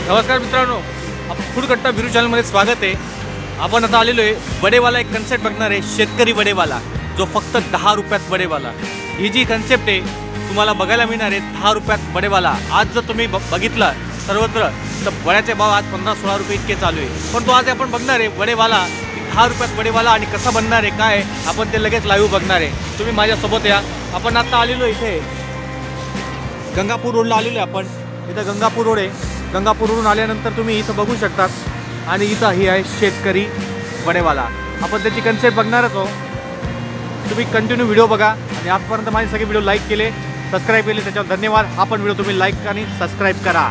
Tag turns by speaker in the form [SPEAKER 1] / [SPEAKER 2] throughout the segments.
[SPEAKER 1] नमस्कार मित्रांनो, फूड कट्टा बिरू चॅनलमध्ये स्वागत आहे। आपण आता आलेलो आहे वडेवाला, एक कन्सेप्ट बघणार आहे, शेतकरी वडेवाला, जो फक्त 10 रुपयात वडेवाला। ही जी कन्सेप्ट आहे तुम्हाला बघायला मिळणार आहे 10 रुपयात वडेवाला। आज जर तुम्ही बघितलं सर्वत्र तर वड्याचे भाव आज 15-16 रुपये इतके चालू आहे, पण तो आज आपण बघणार आहे वडेवाला 10 रुपयात वडेवाला आणि कसा बनणार आहे, काय आपण ते लगेच लाईव्ह बघणार आहे। तुम्ही माझ्यासोबत या। आपण आता आलेलो इथे गंगापूर रोडला आलेलो आहे। आपण इथं गंगापूर रोड आहे। गंगापूरवरून आल्यानंतर तुम्ही इथं बघू शकता आणि इथं ही आहे शेतकरी वडेवाला। आपण त्याची कन्सेप्ट बघणारच आहोत। तुम्ही कंटिन्यू व्हिडिओ बघा आणि आजपर्यंत माझे सगळे व्हिडिओ लाईक केले, सबस्क्राईब केले, त्याच्यावर धन्यवाद। हा पण व्हिडिओ तुम्ही लाईक आणि सबस्क्राईब करा।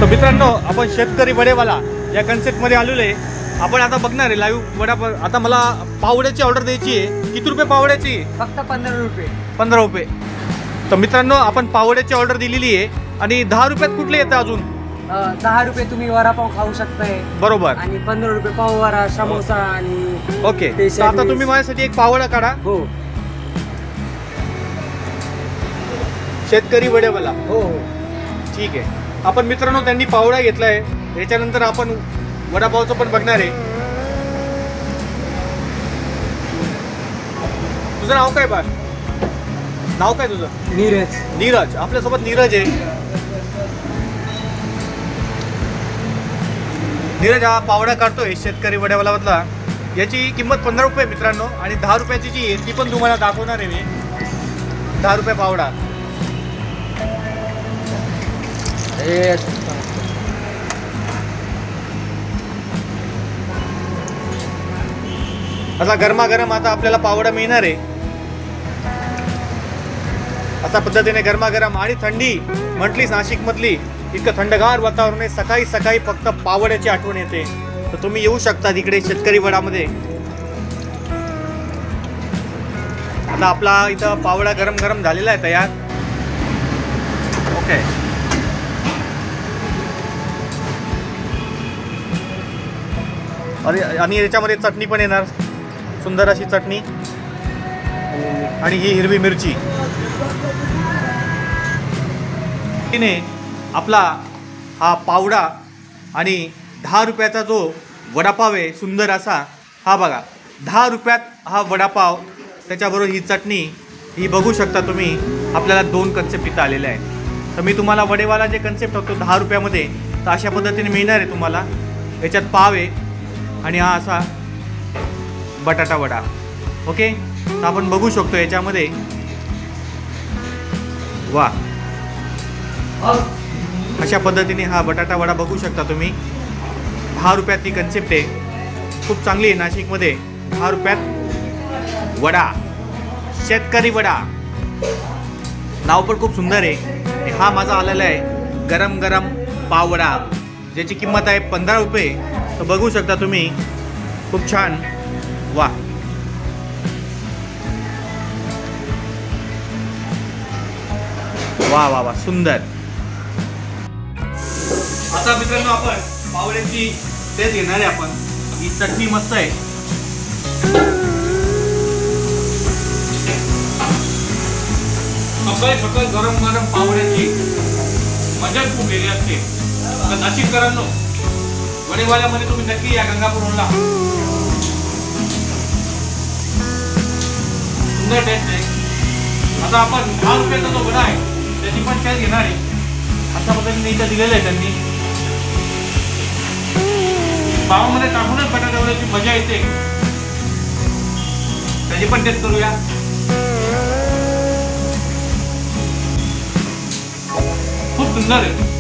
[SPEAKER 1] तर मित्रांनो, आपण शेतकरी वडेवाला या कन्सेप्टमध्ये आलेलो आहे। आपण आता बघणार आहे लाईव्ह वडापाव। आता मला पावड्याची ऑर्डर द्यायची आहे। किती रुपये पावड्याची?
[SPEAKER 2] फक्त 15 रुपये।
[SPEAKER 1] 15 रुपये। तर मित्रांनो, आपण पावड्याची ऑर्डर दिलेली आहे आणि 10 रुपयात कुठले येतं अजून?
[SPEAKER 2] 10 रुपये तुम्ही वडापाव खाऊ शकताय,
[SPEAKER 1] बरोबर,
[SPEAKER 2] आणि 15 रुपये पाववडा, समोसा आणि
[SPEAKER 1] ओके। तर आता तुम्ही माझ्यासाठी एक पावडा काढा।
[SPEAKER 2] हो,
[SPEAKER 1] शेतकरी वडेवाला।
[SPEAKER 2] हो,
[SPEAKER 1] ठीक आहे। आपण मित्रांनो त्यांनी पावडा घेतलाय, याच्यानंतर आपण वडापावचं पण बघणार आहे। तुझं नाव काय बा? नाव काय तुझं?
[SPEAKER 2] नीरज।
[SPEAKER 1] नीरज, आपल्यासोबत नीरज आहे। नीरज हा पावडा काढतोय शेतकरी वडेवाला मधला। याची किंमत 15 रुपये मित्रांनो, आणि 10 रुपयाची जी आहे ती पण तुम्हाला दाखवणार आहे मी। 10 रुपये पावडा। असा गरमागरम आता आपल्याला पावडा मिळणार आहे। अशा पद्धतीने गरमागरम आणि थंडी म्हटलीच नाशिक मधली, इतकं थंडगार वातावरण आहे। सकाळी सकाळी फक्त पावड्याची आठवण येते। तर तुम्ही येऊ शकता तिकडे शेतकरी वडामध्ये। आता आपला इथं पावडा गरम गरम झालेला आहे तयार। ओके, आणि याच्यामध्ये चटणी पण येणार, सुंदर अशी चटणी, आणि ही हिरवी मिरची। तिने आपला हा पावडा आणि 10 रुपयाचा जो वडापाव आहे सुंदर असा, हा बघा 10 रुपयात हा वडापाव, त्याच्याबरोबर ही चटणी, ही बघू शकता तुम्ही। आपल्याला 2 कन्सेप्ट इथं आलेले आहेत। तर मी तुम्हाला वडेवाला जे कन्सेप्ट होतो 10 रुपयामध्ये, तर अशा पद्धतीने मिळणार आहे तुम्हाला। याच्यात पाव आहे आणि हा असा बटाटा वडा। ओके, तर आपण बघू शकतो याच्यामध्ये, वा, अशा पद्धतीने हा बटाटा वडा बघू शकता तुम्ही। 10 रुपयात ही कन्सेप्ट आहे, खूप चांगली आहे नाशिकमध्ये। 10 रुपयात वडा, शेतकरी वडा, नाव पण खूप सुंदर आहे। हा माझा आलेला आहे गरम गरम पावडा, ज्याची किंमत आहे 15 रुपये। तर बघू शकता तुम्ही, खूप छान, वा। वा वा वा, सुंदर। आता मित्रांनो, आपण पावड्याची टेस्ट घेणार आहे। आपण ही चटणी मस्त आहे। सकाळी सकाळी गरम गरम पावड्याची मजा खूप वेगळी असते। तर नाशिककरांनो, वडेवाल्यामध्ये तुम्ही नक्की या गंगापूर रोडला। सुंदर टेस्ट आहे। आता आपण 10 रुपयाचा जो वडा आहे त्याची पण टेस्ट घेणार आहे। अशा पद्धतीने इथं दिलेलं आहे त्यांनी। पावामध्ये टाकूनच बटाटा वड्याची मजा येते। त्याची पण टेस्ट करूया। सुंदर आहे.